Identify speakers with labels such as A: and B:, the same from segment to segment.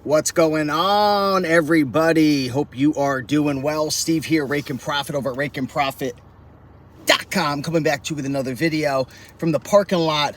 A: What's going on, everybody? Hope you are doing well. Steve here, Rake and Profit over at rakeandprofit.com, coming back to you with another video from the parking lot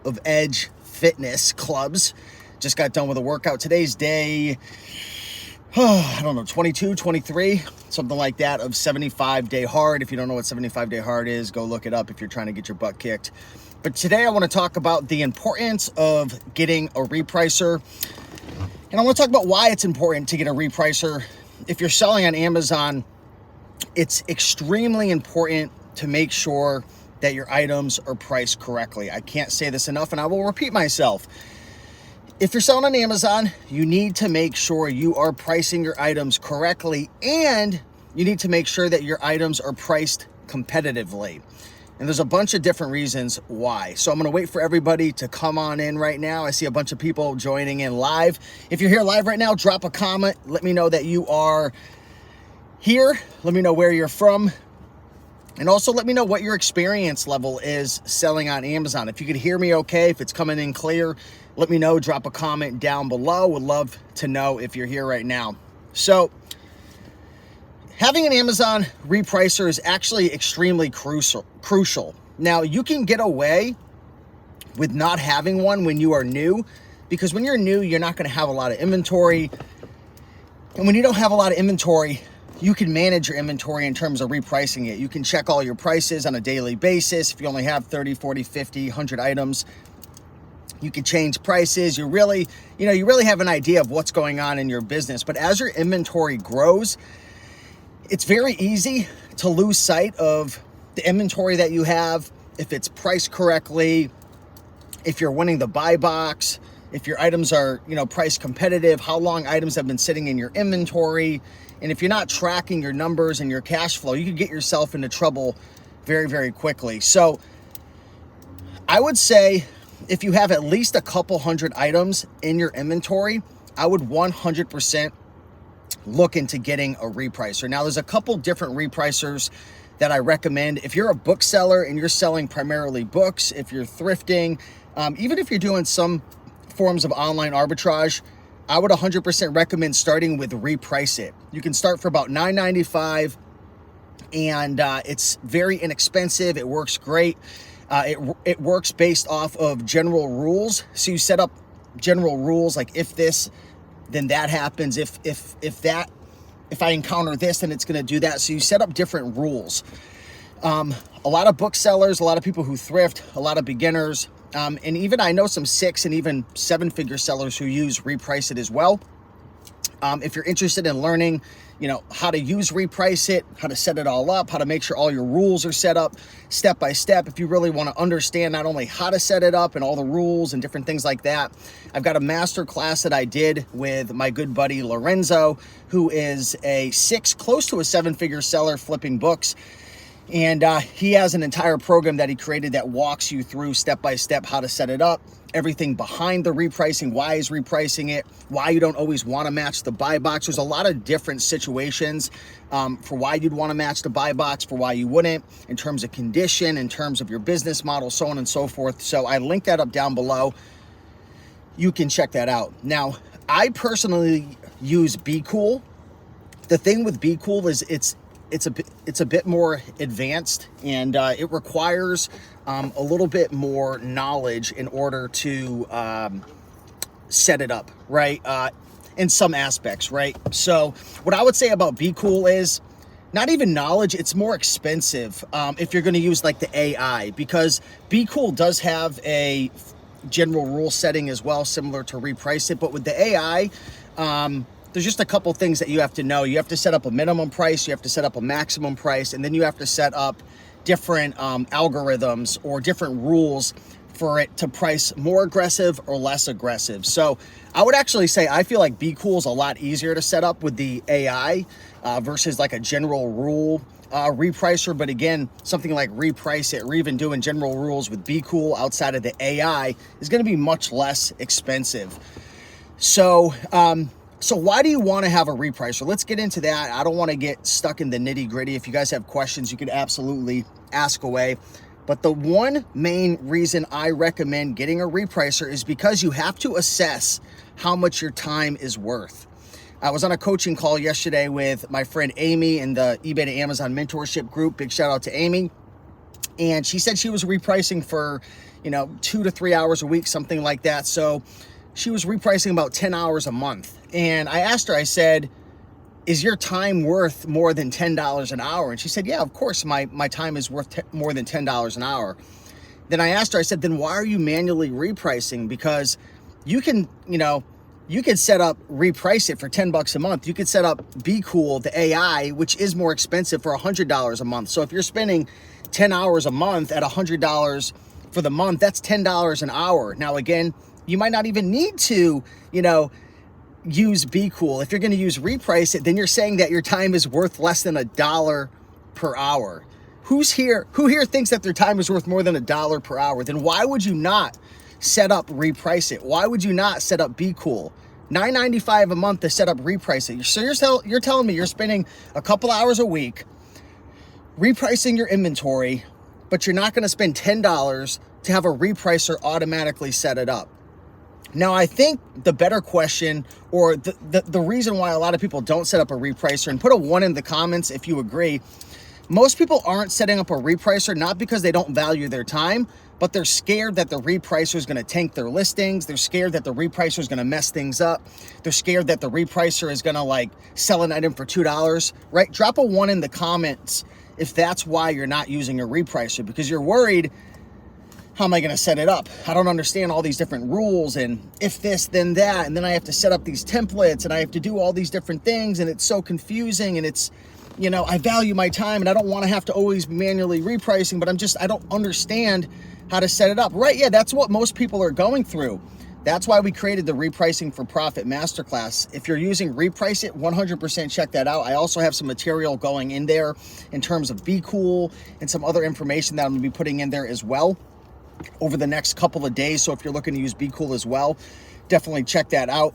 A: of Edge Fitness Clubs. Just got done with a workout. Today's day, I don't know, 22, 23, something like that, of 75-day hard. If you don't know what 75-day hard is, go look it up if you're trying to get your butt kicked. But today I want to talk about the importance of getting a repricer. And I want to talk about why it's important to get a repricer. If you're selling on Amazon, it's extremely important to make sure that your items are priced correctly. I can't say this enough, and I will repeat myself. If you're selling on Amazon, you need to make sure you are pricing your items correctly, and you need to make sure that your items are priced competitively. And there's a bunch of different reasons why. So I'm gonna wait for everybody to come on in right now. I see a bunch of people joining in live. If you're here live right now, drop a comment. Let me know that you are here. Let me know where you're from. And also let me know what your experience level is selling on Amazon. If you could hear me okay, if it's coming in clear, let me know, drop a comment down below. Would love to know if you're here right now. So, having an Amazon repricer is actually extremely crucial. Now, you can get away with not having one when you are new, because when you're new, you're not going to have a lot of inventory. And when you don't have a lot of inventory, you can manage your inventory in terms of repricing it. You can check all your prices on a daily basis. If you only have 30, 40, 50, 100 items, you can change prices. You really have an idea of what's going on in your business. But as your inventory grows, it's very easy to lose sight of the inventory that you have, if it's priced correctly, if you're winning the buy box, if your items are, price competitive, how long items have been sitting in your inventory. And if you're not tracking your numbers and your cash flow, you could get yourself into trouble very, very quickly. So I would say if you have at least a couple hundred items in your inventory, I would 100% look into getting a repricer. Now, there's a couple different repricers that I recommend. If you're a bookseller and you're selling primarily books, if you're thrifting, even if you're doing some forms of online arbitrage, I would 100% recommend starting with Reprice It. You can start for about $9.95, and it's very inexpensive. It works great. It works based off of general rules. So you set up general rules like, if this, then that happens. If I encounter this, then it's going to do that. So you set up different rules. A lot of booksellers, a lot of people who thrift, a lot of beginners, and even I know some 6 and even 7-figure sellers who use Reprice It as well. If you're interested in learning, how to use Reprice It, how to set it all up, how to make sure all your rules are set up step by step. If you really want to understand not only how to set it up and all the rules and different things like that, I've got a master class that I did with my good buddy Lorenzo, who is a 6, close to a 7-figure seller flipping books. And he has an entire program that he created that walks you through step by step how to set it up, everything behind the repricing, why he's repricing it, why you don't always want to match the buy box. There's a lot of different situations for why you'd want to match the buy box, for why you wouldn't, in terms of condition, in terms of your business model, so on and so forth. So I linked that up down below. You can check that out. Now, I personally use Bqool. The thing with Bqool is it's a bit more advanced, and it requires a little bit more knowledge in order to set it up, right? In some aspects, right? So what I would say about Bqool is not even knowledge, it's more expensive if you're going to use like the AI, because Bqool does have a general rule setting as well, similar to Reprice It. But with the AI, there's just a couple things that you have to know. You have to set up a minimum price, you have to set up a maximum price, and then you have to set up different algorithms or different rules for it to price more aggressive or less aggressive. So I would actually say I feel like Bqool is a lot easier to set up with the AI versus like a general rule repricer. But again, something like Reprice It or even doing general rules with Bqool outside of the AI is going to be much less expensive. So why do you want to have a repricer? Let's get into that. I don't want to get stuck in the nitty gritty. If you guys have questions, you can absolutely ask away. But the one main reason I recommend getting a repricer is because you have to assess how much your time is worth. I was on a coaching call yesterday with my friend Amy in the eBay to Amazon mentorship group. Big shout out to Amy. And she said she was repricing for, 2 to 3 hours a week, something like that. So she was repricing about 10 hours a month. And I asked her, I said, is your time worth more than $10 an hour? And she said, yeah, of course, my time is worth more than $10 an hour. Then I asked her, I said, then why are you manually repricing? Because you can, you could set up, reprice it for 10 bucks a month. You could set up Bqool, the AI, which is more expensive, for $100 a month. So if you're spending 10 hours a month at $100 for the month, that's $10 an hour. Now, again, you might not even need to, use Bqool. If you're going to use reprice it, then you're saying that your time is worth less than $1 per hour. Who here thinks that their time is worth more than $1 per hour? Then why would you not set up reprice it? Why would you not set up Bqool? $9.95 a month to set up reprice it. So you're telling me you're spending a couple hours a week repricing your inventory, but you're not going to spend $10 to have a repricer automatically set it up. Now, I think the better question, or the reason why a lot of people don't set up a repricer, and put a 1 in the comments if you agree, most people aren't setting up a repricer not because they don't value their time, but they're scared that the repricer is going to tank their listings. They're scared that the repricer is going to mess things up. They're scared that the repricer is going to sell an item for $2, right? Drop a 1 in the comments if that's why you're not using a repricer, because you're worried, how am I going to set it up? I don't understand all these different rules, and if this, then that, and then I have to set up these templates, and I have to do all these different things, and it's so confusing, and it's, I value my time, and I don't want to have to always be manually repricing, but I don't understand how to set it up. Right, yeah, that's what most people are going through. That's why we created the Repricing for Profit Masterclass. If you're using Reprice It, 100% check that out. I also have some material going in there in terms of Bqool and some other information that I'm going to be putting in there as well over the next couple of days. So if you're looking to use Bqool as well, definitely check that out.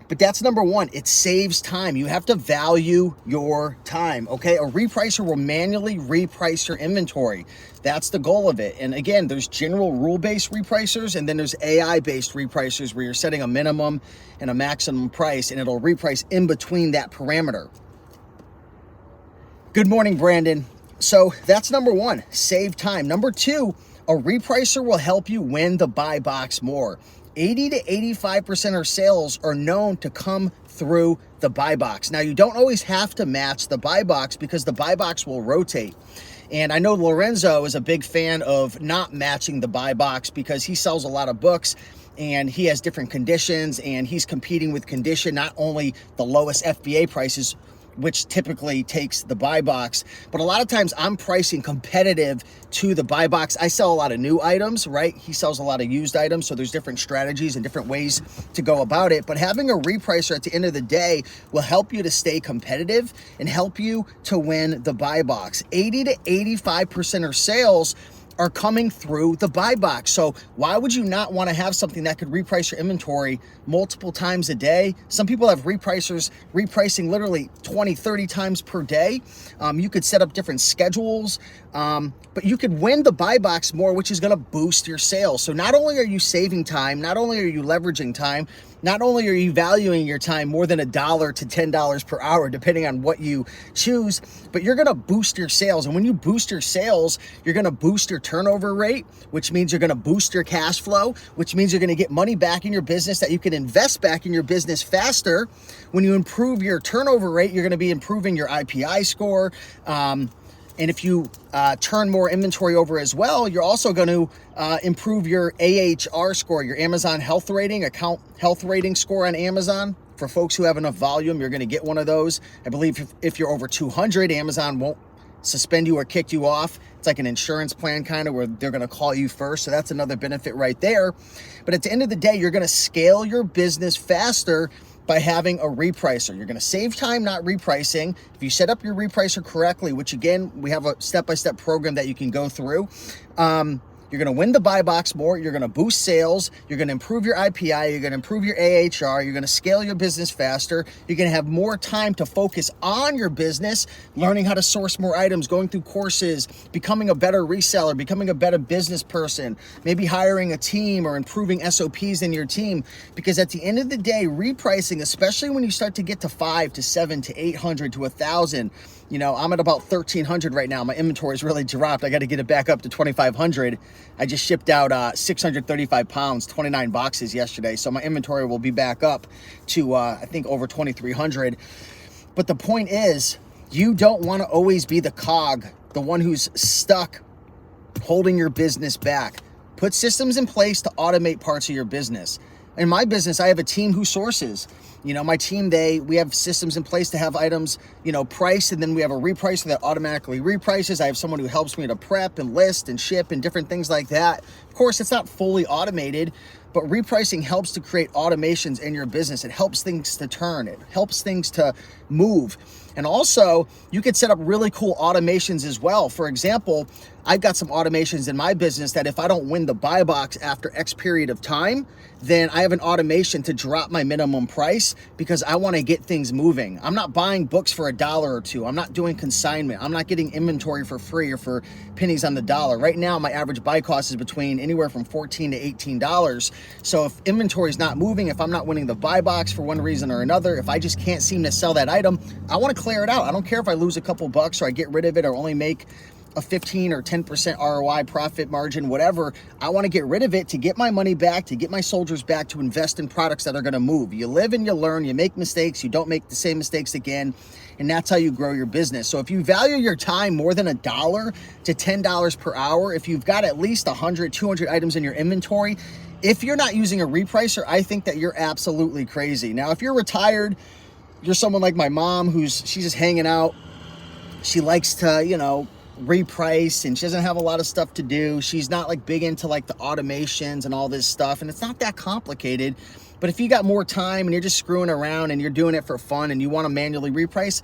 A: But that's number 1. It saves time. You have to value your time, okay? A repricer will manually reprice your inventory. That's the goal of it. And again, there's general rule-based repricers, and then there's AI-based repricers where you're setting a minimum and a maximum price, and it'll reprice in between that parameter. Good morning, Brandon. So that's number 1, save time. Number 2, a repricer will help you win the buy box more. 80 to 85% of sales are known to come through the buy box. Now, you don't always have to match the buy box because the buy box will rotate. And I know Lorenzo is a big fan of not matching the buy box because he sells a lot of books and he has different conditions, and he's competing with condition, not only the lowest FBA prices, which typically takes the buy box, but a lot of times I'm pricing competitive to the buy box. I sell a lot of new items, right? He sells a lot of used items, so there's different strategies and different ways to go about it. But having a repricer at the end of the day will help you to stay competitive and help you to win the buy box. 80 to 85% of sales are coming through the buy box. So why would you not want to have something that could reprice your inventory multiple times a day? Some people have repricers repricing literally 20, 30 times per day. You could set up different schedules, but you could win the buy box more, which is going to boost your sales. So not only are you saving time, not only are you leveraging time, not only are you valuing your time more than $1 to $10 per hour, depending on what you choose, but you're going to boost your sales. And when you boost your sales, you're going to boost your turnover rate, which means you're going to boost your cash flow, which means you're going to get money back in your business that you can invest back in your business faster. When you improve your turnover rate, you're going to be improving your IPI score. And if you turn more inventory over as well, you're also going to improve your AHR score, your Amazon health rating, account health rating score on Amazon. For folks who have enough volume, you're going to get one of those. I believe if you're over 200, Amazon won't suspend you or kick you off. It's like an insurance plan kind of where they're going to call you first. So that's another benefit right there. But at the end of the day, you're going to scale your business faster by having a repricer. You're going to save time not repricing. If you set up your repricer correctly, which again, we have a step-by-step program that you can go through, You're going to win the buy box more. You're going to boost sales. You're going to improve your IPI. You're going to improve your AHR. You're going to scale your business faster. You're going to have more time to focus on your business, learning how to source more items, going through courses, becoming a better reseller, becoming a better business person, maybe hiring a team or improving SOPs in your team. Because at the end of the day, repricing, especially when you start to get to 5 to 7 to 800 to 1,000, you know, I'm at about 1,300 right now. My inventory's really dropped. I got to get it back up to 2,500. I just shipped out 635 pounds, 29 boxes yesterday. So my inventory will be back up to, I think, over 2,300. But the point is, you don't want to always be the cog, the one who's stuck holding your business back. Put systems in place to automate parts of your business. In my business, I have a team who sources. You know, my team, we have systems in place to have items, you know, priced, and then we have a repricer that automatically reprices. I have someone who helps me to prep and list and ship and different things like that. Of course, it's not fully automated, but repricing helps to create automations in your business. It helps things to turn. It helps things to move. And also, you could set up really cool automations as well. For example, I've got some automations in my business that if I don't win the buy box after X period of time, then I have an automation to drop my minimum price because I want to get things moving. I'm not buying books for $1 or $2. I'm not doing consignment. I'm not getting inventory for free or for pennies on the dollar. Right now, my average buy cost is between anywhere from $14 to $18. So if inventory is not moving, if I'm not winning the buy box for one reason or another, if I just can't seem to sell that item, I want to clear it out. I don't care if I lose a couple bucks or I get rid of it or only make a 15 or 10% ROI profit margin, whatever. I want to get rid of it to get my money back, to get my soldiers back, to invest in products that are going to move. You live and you learn, you make mistakes, you don't make the same mistakes again, and that's how you grow your business. So if you value your time more than $1 to $10 per hour, if you've got at least 100, 200 items in your inventory, if you're not using a repricer, I think that you're absolutely crazy. Now, if you're retired, you're someone like my mom she's just hanging out. She likes to, you know, reprice, and she doesn't have a lot of stuff to do. She's not like big into like the automations and all this stuff, and it's not that complicated. But if you got more time and you're just screwing around and you're doing it for fun and you want to manually reprice,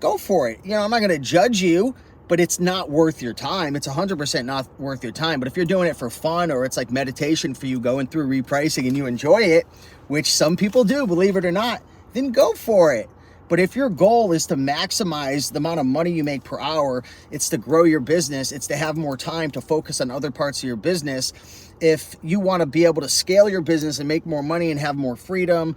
A: go for it. You know, I'm not going to judge you, but it's not worth your time. It's 100% not worth your time. But if you're doing it for fun, or it's like meditation for you going through repricing and you enjoy it, which some people do, believe it or not, then go for it. But if your goal is to maximize the amount of money you make per hour, it's to grow your business, it's to have more time to focus on other parts of your business. If you want to be able to scale your business and make more money and have more freedom,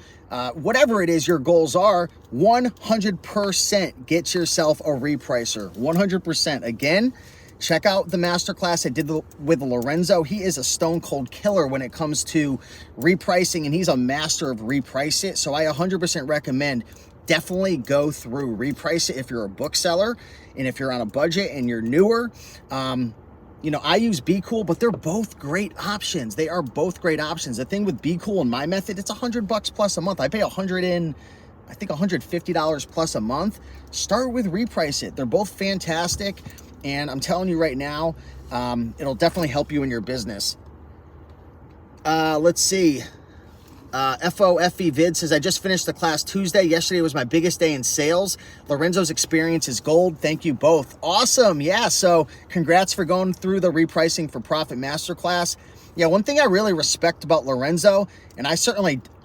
A: whatever it is your goals are, 100% get yourself a repricer. 100%. Again, check out the masterclass I did with Lorenzo. He is a stone cold killer when it comes to repricing, and he's a master of reprice it. So I 100% recommend definitely go through Repricer if you're a bookseller, and if you're on a budget and you're newer. You know, I use Bqool, but they're both great options. They are both great options. The thing with Bqool and my method, it's $100 plus a month. I pay $150 plus a month. Start with Reprice it. They're both fantastic, and I'm telling you right now, it'll definitely help you in your business. Let's see. FOFE Vid says, I just finished the class Tuesday. Yesterday was my biggest day in sales. Lorenzo's experience is gold. Thank you both. Awesome. Yeah. So congrats for going through the Repricing for Profit Masterclass. Yeah. One thing I really respect about Lorenzo, and I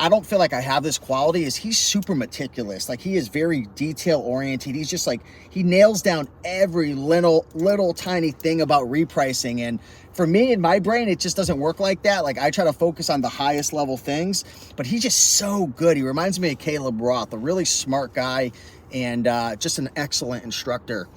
A: don't feel like I have this quality, is he's super meticulous. Like, he is very detail oriented. He's just like, he nails down every little tiny thing about repricing. And for me, in my brain, it just doesn't work like that. Like, I try to focus on the highest level things, but he's just so good. He reminds me of Caleb Roth, a really smart guy, and just an excellent instructor.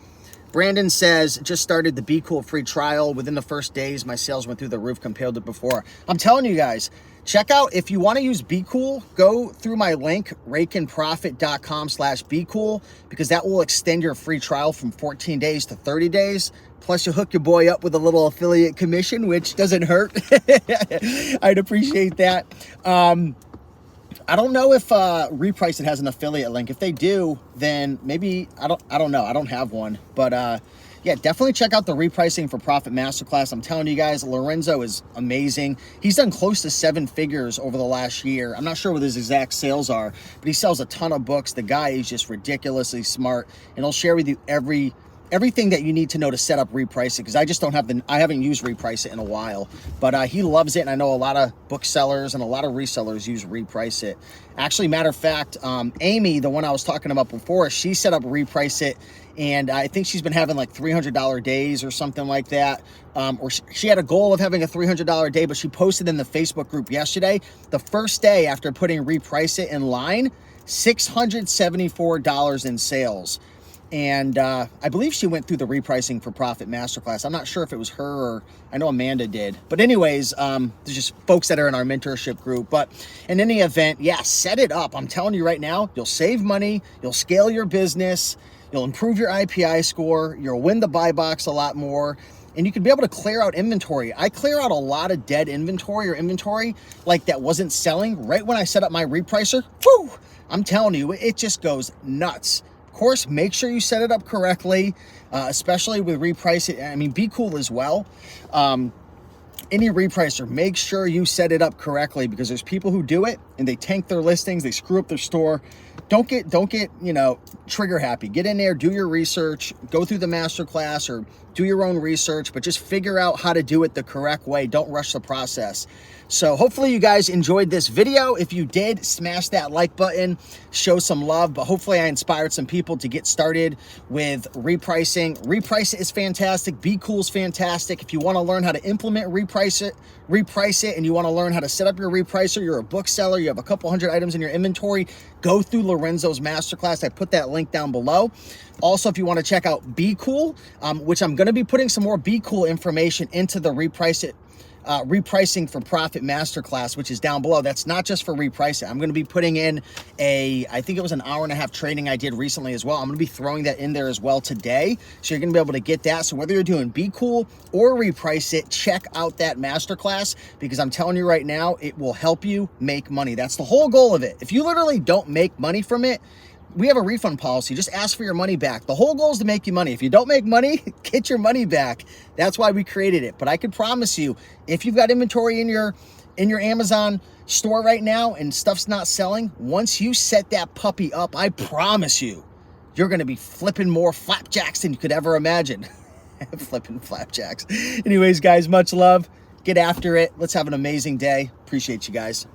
A: Brandon says, just started the Bqool free trial. Within the first days, my sales went through the roof compared to before. I'm telling you guys, check out, if you want to use Bqool, go through my link, rakeandprofit.com/Bqool, because that will extend your free trial from 14 days to 30 days. Plus, you'll hook your boy up with a little affiliate commission, which doesn't hurt. I'd appreciate that. I don't know if Reprice it has an affiliate link. If they do, then maybe, I don't know. I don't have one. But yeah, definitely check out the Repricing for Profit Masterclass. I'm telling you guys, Lorenzo is amazing. He's done close to 7 figures over the last year. I'm not sure what his exact sales are, but he sells a ton of books. The guy is just ridiculously smart, and he'll share with you every everything that you need to know to set up Repricer, because I just don't have I haven't used Repricer in a while, but he loves it, and I know a lot of booksellers and a lot of resellers use Repricer. Actually, matter of fact, Amy, the one I was talking about before, she set up Repricer, and I think she's been having like $300 days or something like that. Or she had a goal of having a $300 day, but she posted in the Facebook group yesterday, the first day after putting Repricer in line, $674 in sales. And I believe she went through the Repricing for Profit Masterclass. I'm not sure if it was her or I know Amanda did. But anyways, there's just folks that are in our mentorship group. But in any event, yeah, set it up. I'm telling you right now, you'll save money, you'll scale your business, you'll improve your IPI score, you'll win the buy box a lot more, and you can be able to clear out inventory. I clear out a lot of dead inventory or inventory like that wasn't selling right when I set up my Repricer. Whew, I'm telling you, it just goes nuts. Of course, make sure you set it up correctly, especially with Repricer. I mean, Bqool as well. Any Repricer, make sure you set it up correctly, because there's people who do it and they tank their listings, they screw up their store. Don't get, you know, trigger happy. Get in there, do your research, go through the masterclass or do your own research, but just figure out how to do it the correct way. Don't rush the process. So hopefully you guys enjoyed this video. If you did, smash that like button, show some love, but hopefully I inspired some people to get started with repricing. Repricer is fantastic. Bqool is fantastic. If you want to learn how to implement reprice it, and you want to learn how to set up your Repricer, you're a bookseller, you have a couple hundred items in your inventory, go through Lorenzo's masterclass. I put that link down below. Also, if you want to check out Bqool, which I'm going to be putting some more Bqool information into the Repricing for Profit Masterclass, which is down below. That's not just for Repricing. I'm going to be putting in I think it was an hour-and-a-half training I did recently as well. I'm going to be throwing that in there as well today. So you're going to be able to get that. So whether you're doing Bqool or Reprice it, check out that masterclass, because I'm telling you right now, it will help you make money. That's the whole goal of it. If you literally don't make money from it, we have a refund policy. Just ask for your money back. The whole goal is to make you money. If you don't make money, get your money back. That's why we created it. But I can promise you, if you've got inventory in your Amazon store right now and stuff's not selling, once you set that puppy up, I promise you, you're going to be flipping more flapjacks than you could ever imagine. Flipping flapjacks. Anyways, guys, much love. Get after it. Let's have an amazing day. Appreciate you guys.